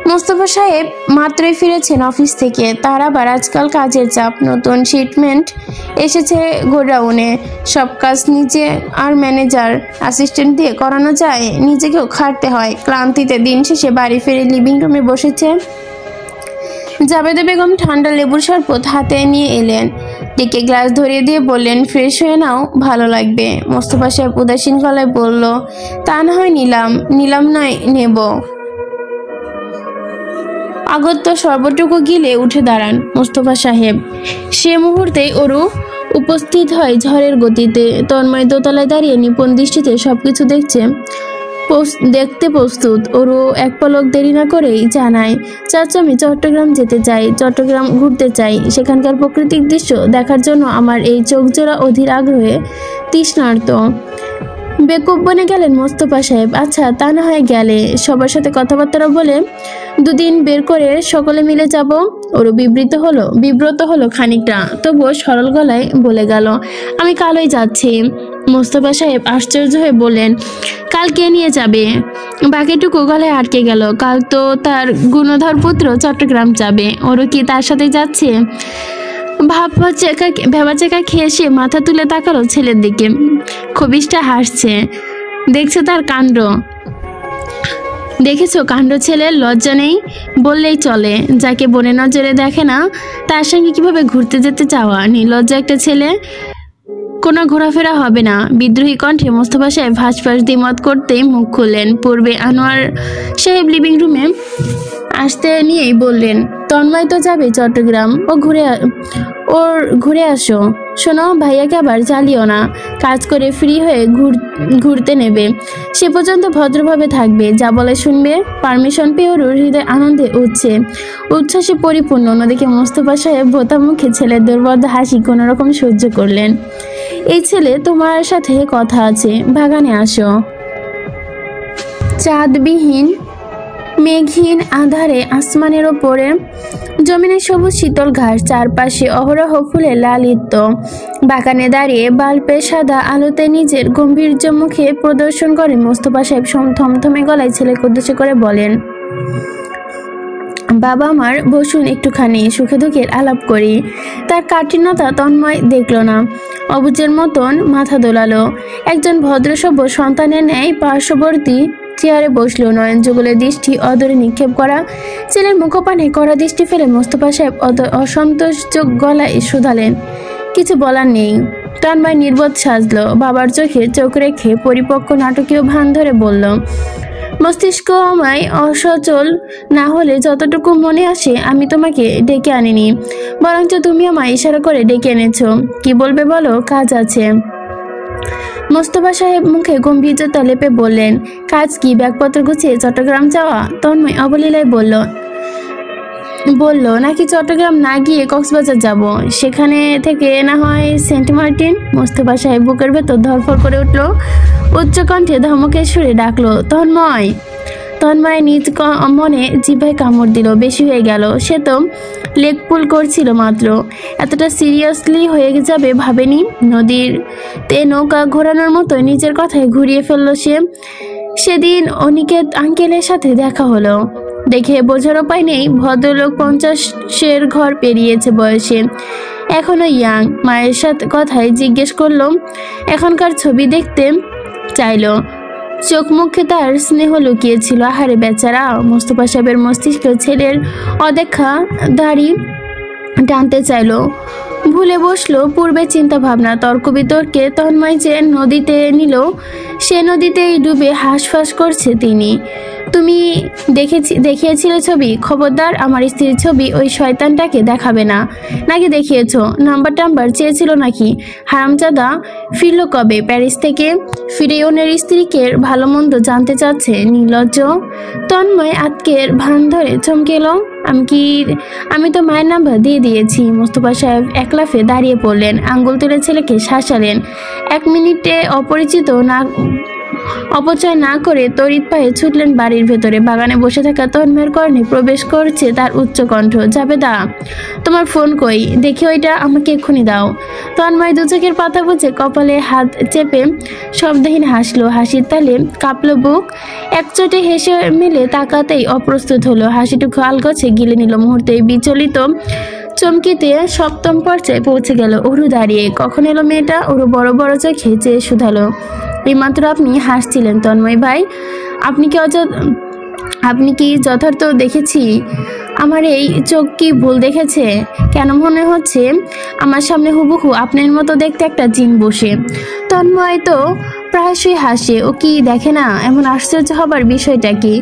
মোস্তফা সাহেব মাত্রই ফিরেছেন অফিস থেকে। তার আবার আজকাল কাজের চাপ। নতুন শিপমেন্ট এসেছে গোডাউনে। সব কাজ নিজে আর ম্যানেজার অ্যাসিস্ট্যান্ট দিয়ে করানো যায়, নিজেকেও খাটতে হয়। ক্লান্তিতে দিন শেষে বাড়ি ফিরে লিভিং রুমে বসেছে। জাবেদা বেগম ঠান্ডা লেবুর শরবত হাতে নিয়ে এলেন। ডেকে গ্লাস ধরিয়ে দিয়ে বললেন, ফ্রেশ হয়ে নাও, ভালো লাগবে। মোস্তফা সাহেব উদাসীন গলায় বলল, তা না হয় নিলাম নয় নেব। আগত্য সর্বটুকু গিলে উঠে দাঁড়ান মোস্তফা সাহেব। সে মুহূর্তেই ওরু উপস্থিত হয় ঝড়ের গতিতে। তন্ময় দোতলায় দাঁড়িয়ে নিপুণ দৃষ্টিতে সবকিছু দেখতে প্রস্তুত। ওরু এক পলক দেরি না করেই জানায়, চাচা আমি চট্টগ্রাম যেতে চাই, চট্টগ্রাম ঘুরতে চাই। সেখানকার প্রাকৃতিক দৃশ্য দেখার জন্য আমার এই চোখজোড়া অধীর আগ্রহে তৃষ্ণার্ত। বেকুব বনে গেলেন মোস্তফা সাহেব। আচ্ছা, তা না হয় গেলে সবার সাথে কথাবার্তা বলে দুদিন বের করে সকলে মিলে যাব। ওরও বিব্রত হলো খানিকটা, তবুও সরল গলায় বলে গেল, আমি কালই যাচ্ছি। মোস্তফা সাহেব আশ্চর্য হয়ে বললেন, কাল কে নিয়ে যাবে? বাকিটুকু গলায় আটকে গেল। কাল তো তার গুণধর পুত্র চট্টগ্রাম যাবে। ওরও কি তার সাথে যাচ্ছে? ভেবাচেকা খেয়ে সে মাথা তুলে তাকালো ছেলের দিকে। খবিসটা হাসছে। দেখছে তার কাণ্ড। দেখেছো কাণ্ড ছেলের? লজ্জা নেই বললেই চলে। যাকে বনে নজরে দেখে না তার সঙ্গে কিভাবে ঘুরতে যেতে চাওয়া, নির্লজ্জা একটা ছেলে। কোনো ঘোরাফেরা হবে না। বিদ্রোহী কণ্ঠে মোস্তফা সাহেব হাঁসফাঁস দ্বিমত করতেই মুখ খুললেন। পূর্বে আনোয়ার সাহেব লিভিং রুমে আসতে নিয়েই বললেন, তন্ময় তো যাবে চট্টগ্রাম, ওর ঘুরে আসো। শোনো, ভাইয়াকে আবার জ্বালিও না। কাজ করে ফ্রি হয়ে ঘুরতে নেবে। সে পর্যন্ত ভদ্রভাবে থাকবে, যা বলে শুনবে। পারমিশন পেয়ে ওর হৃদয় আনন্দে উচ্ছ্বাসে পরিপূর্ণ। অন্যদিকে মোস্তফা সাহেব ভোতা মুখে ছেলের দুর্বদ্ধ হাসি কোনোরকম সহ্য করলেন। এই ছেলে, তোমার সাথে কথা আছে, বাগানে আসো। চাঁদবিহীন মেঘহীন আধারে আসমানের ওপরে জমিনের সবুজ শীতল ঘাস, চারপাশে অহরহ ফুলে লালিত। বাগানে দাঁড়িয়ে বাল্বের সাদা আলোতে নিজের গম্ভীর্য মুখে প্রদর্শন করেন মোস্তফা সাহেব। থমথমে গলায় ছেলেকে উদ্দেশ্য করে বলেন, বাবা আমার, বসুন, একটুখানি সুখে দুঃখের আলাপ করি। তার কাঠিন্যতা তন্ময় দেখল না। অবুজের মতন মাথা দোলালো। একজন ভদ্রসভ্য সন্তানের ন্যায় পার্শ্ববর্তী চেয়ারে বসলো। নয়ন যুগলের দৃষ্টি অদরে নিক্ষেপ করা। ছেলের মুখপানে কড়া দৃষ্টি ফেলে মোস্তফা সাহেব অসন্তোষযোগ গলায় শুধালেন, কিছু বলার নেই। তন্ময় নির্বোধ সাজলো। বাবার চোখে চোখ রেখে পরিপক্ক নাটকীয় ভান ধরে বলল, মস্তিষ্ক আমায় অসচল না হলে যতটুকু মনে আসে আমি তোমাকে ডেকে আনিনি, বরঞ্চ তুমি আমায় ইশারা করে ডেকে এনেছো। কি বলবে বলো, কাজ আছে। মোস্তফা সাহেব মুখে গম্ভীর্যতা লেপে বললেন, কাজ কি? ব্যাগপত্র গুছিয়ে চট্টগ্রাম যাওয়া? তন্ময় অবলীলায় বলল, বলল, নাকি চট্টগ্রাম না গিয়ে কক্সবাজার যাব, সেখানে থেকে না হয় সেন্ট মার্টিন। মোস্তফা সাহেব বুকের ভেতর ধরফর করে উঠল, উচ্চকণ্ঠে ধমকের সুরে ডাকলো, তন্ময়। তন্ময় নিজ মনে জিভায় কামড় দিল, বেশি হয়ে গেল। সে তো লেগ পুল করছিল মাত্র, এতটা সিরিয়াসলি হয়ে যাবে ভাবেনি। নদীতে নৌকা ঘোরানোর মতো নিজের কথায় ঘুরিয়ে ফেললো সে। সেদিন অনিকেত আঙ্কেলের সাথে দেখা হলো, দেখে বোঝার উপায় নেই ভদ্রলোক 50-এর ঘর পেরিয়েছে বয়সে, এখনো ইয়াং। মায়ের সাথে কথায় জিজ্ঞেস করলো, এখনকার ছবি দেখতে চাইলো। চোখ মুখে তার স্নেহ লুকিয়েছিল। আহারে বেচারা। মোস্তফা সাহেবের মস্তিষ্ক ছেলের অদেখা দাড়ি টানতে চাইলো, ভুলে বসলো পূর্বে চিন্তা ভাবনা, তর্ক বিতর্কে। তন্ময় যে নদীতে নিল, সে নদীতেই ডুবে হাঁসফাঁস করছে তিনি। তুমি দেখিয়েছিলে ছবি? খবরদার আমার স্ত্রীর ছবি ওই শয়তানটাকে দেখাবে না। নাকি দেখিয়েছ? নাম্বার টাম্বার চেয়েছিল নাকি? হারামজাদা ফিরল কবে প্যারিস থেকে? ফিরেওনের স্ত্রীকে ভালো মন্দ জানতে চাচ্ছে, নির্লজ্জ। তন্ময় আতকের ভান ধরে চমকে এলো, আমি তো মায়ের নাম্বার দিয়ে দিয়েছি। মোস্তফা সাহেব একলাফে দাঁড়িয়ে পড়লেন, আঙ্গুল তুলে ছেলেকে শাসালেন। 1 মিনিটে অপচয় না করে তড়িৎ পায়ে ছুটলেন বাড়ির ভেতরে। বাগানে বসে থাকা তন্ময়ের কর্ণে প্রবেশ করছে তার উচ্চকণ্ঠ, জাবেদা তোমার ফোন কই? দেখি ওইটা, আমাকে এক্ষুনি দাও। তন্ময় দু চোখের পাতা বুঝে কপালে হাত চেপে শব্দহীন হাসলো, হাসির তালে কাঁপলো বুক। একচোটে হেসে মেলে তাকাতেই অপ্রস্তুত হলো, হাসিটুকু আলগোছে গিলে নিল মুহূর্তেই। বিচলিত চমকিতে 7ম পর্যায়ে পৌঁছে গেল। ওরু দাঁড়িয়ে, কখন এলো মেয়েটা? ওরু বড় বড় চোখে চেয়ে শুধালো, এইমাত্র আপনি হাসছিলেন তন্ময় ভাই, আপনি কি যথার্থ দেখেছি? আমার এই চোখ কি ভুল দেখেছে? কেন মনে হচ্ছে আমার সামনে হুবহু আপনার মতো দেখতে একটা জিন বসে। তন্ময় তো প্রায়শই হাসে, ও কি দেখে না? এমন আশ্চর্য হবার বিষয়টা কি?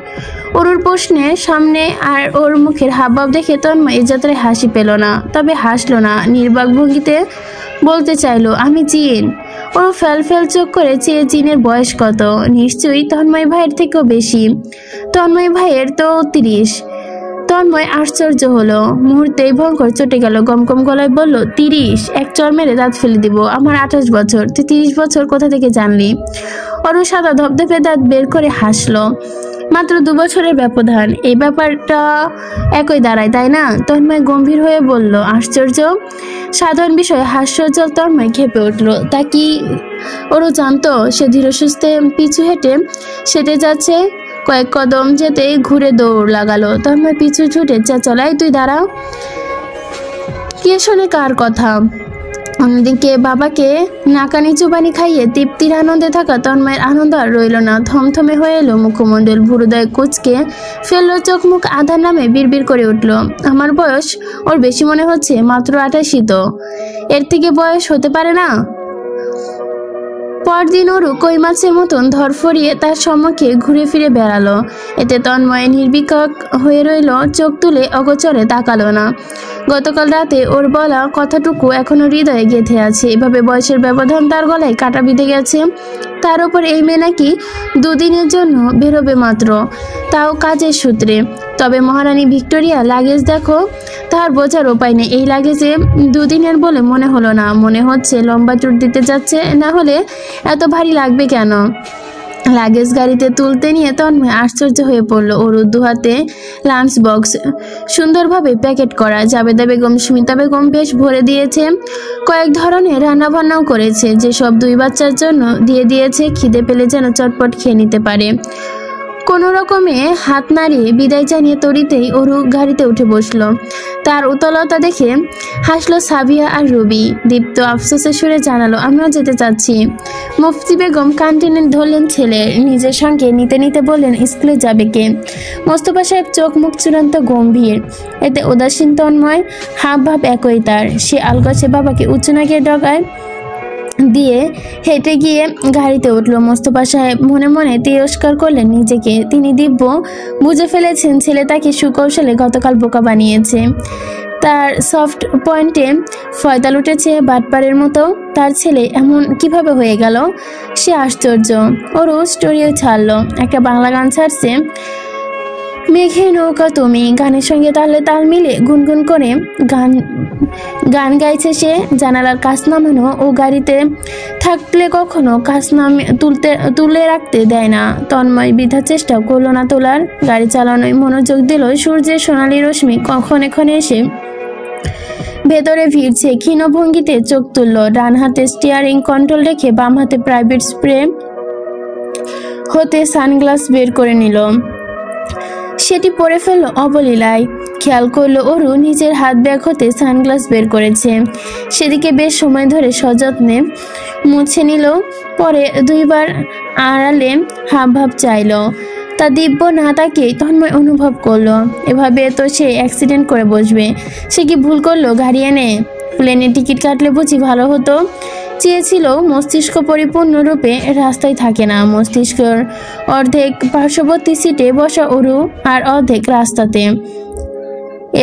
ওর প্রশ্নের সামনে আর ওর মুখের হাবভাব দেখে তন্ময় এ যাত্রায় হাসি পেল না, তবে হাসলো না। নির্বাক ভঙ্গিতে বলতে চাইলো, আমি জিন। ওর ফেল চোখ করে চেয়ে, জিনের বয়স কত? নিশ্চয়ই তন্ময় ভাইয়ের থেকেও বেশি। তন্ময় ভাইয়ের তো 30। তন্ময় আশ্চর্য হলো, মুহূর্তেই ভয়ঙ্কর চটে গেল। গমগম গলায় বলল, 30? এক চর মেরে দাঁত ফেলে দিব। আমার 28 বছর। তুই 30 বছর কোথা থেকে জানলি? ওরও সাদা ধপধপে দাঁত বের করে হাসলো। মাত্র 2 বছরের ব্যবধান, এই ব্যাপারটা একই দাঁড়ায়, তাই না? তন্ময় গম্ভীর হয়ে বলল, আশ্চর্য। সাধারণ বিষয়ে হাস্যজ্জ্বল তন্ময় খেপে উঠল। তা কি ওরও জানতো? সে ধীরে সুস্থে পিছু সেটে যাচ্ছে। কয়েক কদম যেতেই ঘুরে দৌড় লাগালো। তন্ময় পিছু ছুটে চেঁচালাই, তুই দাঁড়া। কে শোনে কার কথা? অন্যদিকে বাবাকে নাকানি চুবানি খাইয়ে তৃপ্তির আনন্দে থাকা তন্ময়ের আনন্দ আর রইল না। থমথমে হয়ে এলো মুখমণ্ডল, ভুরুদয় কুচকে ফেললো, চোখ মুখ আধার নামে বিড়বিড় করে উঠল, আমার বয়স ওর বেশি মনে হচ্ছে, মাত্র 28। তো এর থেকে বয়স হতে পারে না? পরদিন ওরু কই মাছের মতন ধরফরিয়ে তার সম্মুখে ঘুরে ফিরে বেড়ালো। এতে তন্ময় নির্বিকার হয়ে রইল, চোখ তুলে অগোচরে তাকালো না। গতকাল রাতে ওর বলা কথাটুকু এখনো হৃদয়ে গেঁথে আছে। এভাবে বয়সের ব্যবধান তার গলায় কাটা বিঁধে গেছে। তার উপর এই মেয়ে নাকি 2 দিনের জন্য বেরোবে মাত্র, তাও কাজের সূত্রে। তবে মহারানী ভিক্টোরিয়া লাগেজ দেখো, তার বোঝার উপায় নেই। এই লাগেজে 2 দিনের বলে মনে হলো না, মনে হচ্ছে লম্বা ট্যুর দিতে যাচ্ছে। না হলে এত ভারী লাগবে কেন? লাগেজ গাড়িতে তুলতে নিয়ে তন্ময় আশ্চর্য হয়ে পড়ল। ওর 2 হাতে লাঞ্চ বক্স, সুন্দরভাবে প্যাকেট করা। জাবেদা বেগম, সুমিতা বেগম বেশ ভরে দিয়েছে। কয়েক ধরনের রান্নাবান্নাও করেছে, যেসব 2 বাচ্চার জন্য দিয়ে দিয়েছে। খিদে পেলে যেন চটপট খেয়ে নিতে পারে। কোনো রকমে হাত নাড়িয়ে বিদায় জানিয়ে তড়িতেই ওরু গাড়িতে উঠে বসলো। তার উতলতা দেখে হাসলো সাবিয়া আর রবি। দীপ্ত আফসোসের সুরে জানালো, আমরাও যেতে চাচ্ছি। মুফতি বেগম কান টেনে ধরলেন ছেলে, নিজের সঙ্গে নিতে নিতে বললেন, স্কুলে যাবে কে? মোস্তফা সাহেব চোখ মুখ চূড়ান্ত গম্ভীর, এতে উদাসীন তন্ময় হাব ভাব একই তার। সে আলগাছে বাবাকে উচ্চনাকের ডগায় দিয়ে হেঁটে গিয়ে গাড়িতে উঠল। মোস্তফা সাহেব মনে মনে তিরস্কার করলেন নিজেকে। তিনি দিব্য বুঝে ফেলেছেন ছেলে তাকে সুকৌশলে গতকাল বোকা বানিয়েছে। তার সফট পয়েন্টে ফয়তাল উঠেছে বাটপারের মতো। তার ছেলে এমন কিভাবে হয়ে গেল? সে আশ্চর্য। ওরও স্টোরিও ছাড়লো, একটা বাংলা গান ছাড়ছে, মেঘের নৌকা তুমি গানের সঙ্গে তালে তাল মিলে গুনগুন করে গান গান গাইছে সে। জানালার কাছ নামানো ও গাড়িতে থাকলে কখনো কাছ তুলে রাখতে দেয় না। তন্ময় বৃথা চেষ্টা করলো না তোলার। গাড়ি চালানোয় মনোযোগ দিল। সূর্যের সোনালি রশ্মি ক্ষণে ক্ষণে এসে ভেতরে ভিড়ছে। ক্ষীণ ভঙ্গিতে চোখ তুলল। ডান হাতে স্টিয়ারিং কন্ট্রোল রেখে বাম হাতে প্রাইভেট স্প্রে হতে সানগ্লাস বের করে নিল। সেটি পরে ফেলল অবলীলায়। খেয়াল করলো অরু নিজের হাত ব্যাগ হতে সানগ্লাস বের করেছে। সেদিকে বেশ সময় ধরে সযত্নে মুছে নিল। পরে দুইবার আড়ালে হাবভাব চাইল। তা দিব্য না তাকে তন্ময় অনুভব করলো এভাবে তো সে অ্যাক্সিডেন্ট করে বসবে। সে কি ভুল করলো গাড়ি এনে? প্লেনের টিকিট কাটলে বুঝি ভালো হতো। চেয়েছিল মস্তিষ্ক পরিপূর্ণরূপে রাস্তায় থাকে না। মস্তিষ্কের অর্ধেক পার্শ্ববর্তী সিটে বসা অরু আর অর্ধেক রাস্তাতে।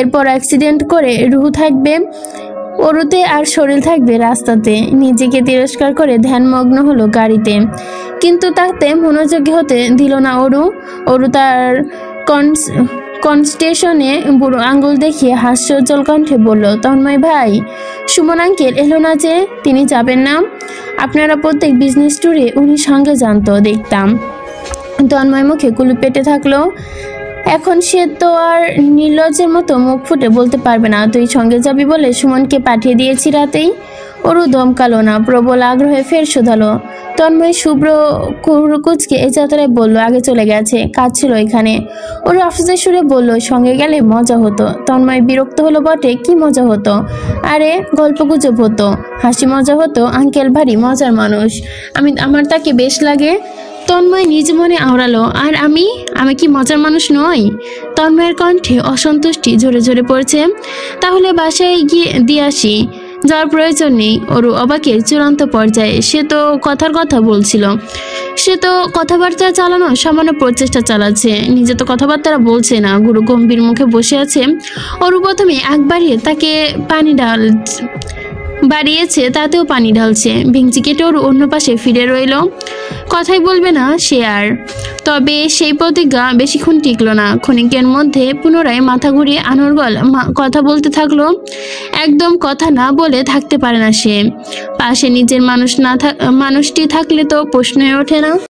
এরপর অ্যাক্সিডেন্ট করে রুহ থাকবে অরুতে আর শরীর থাকবে রাস্তাতে। নিজেকে তিরস্কার করে ধ্যানমগ্ন হলো গাড়িতে। কিন্তু তাতে মনোযোগী হতে দিল না অরু। অরু তার কনস্টেশনে বুড়ো আঙ্গুল দেখিয়ে হাস্যোজ্জ্বল কণ্ঠে বলল, তন্ময় ভাই, সুমন আঙ্কেল এলো না যে? তিনি যাবেন না? আপনারা প্রত্যেক বিজনেস ট্যুরে উনি সঙ্গে জানতো, দেখতাম। তন্ময় মুখে কুলু পেটে থাকলো। এখন সে তো আর নির্লজ্জের মতো মুখ ফুটে বলতে পারবে না তুই সঙ্গে যাবি বলে সুমনকে পাঠিয়ে দিয়েছি রাতেই। অরু দমকালো না, প্রবল আগ্রহে ফের শোধালো। তন্ময় শুভ্র কুচকে এ যাত্রায় বলল, আগে চলে গেছে, কাজ ছিল এখানে। ওর আফসোসের সুরে বলল, সঙ্গে গেলে মজা হতো। তন্ময় বিরক্ত হলো বটে, কি মজা হতো? আরে গল্প গুজব হতো, হাসি মজা হতো। আঙ্কেল ভারী মজার মানুষ, আমার তাকে বেশ লাগে। তন্ময় নিজ মনে আওড়ালো, আর আমি কি মজার মানুষ নই? তন্ময়ের কণ্ঠে অসন্তুষ্টি ঝরে ঝরে পড়ছে। তাহলে বাসায় গিয়ে দিয়ে আসি। যাওয়ার প্রয়োজন নেই। অরু অবাকের চূড়ান্ত পর্যায়ে। সে তো কথার কথা বলছিল। সে তো কথাবার্তা চালানো সামান্য প্রচেষ্টা চালাচ্ছে, নিজে তো কথাবার্তা বলছে না। গুরু গম্ভীর মুখে বসে আছে। অরু প্রথমে আগ বাড়িয়ে তাকে পানি বাড়িয়েছে, তাতেও পানি ঢালছে। ভেঙচি কেটে ওর অন্য পাশে ফিরে রইল। কথাই বলবে না সে আর। তবে সেই প্রতিজ্ঞা বেশিক্ষণ টিকল না। ক্ষণিকের মধ্যে পুনরায় মাথা ঘুরিয়ে আনর্গল কথা বলতে থাকলো। একদম কথা না বলে থাকতে পারে না সে। পাশে নিজের মানুষটি থাকলে তো প্রশ্নই ওঠে না।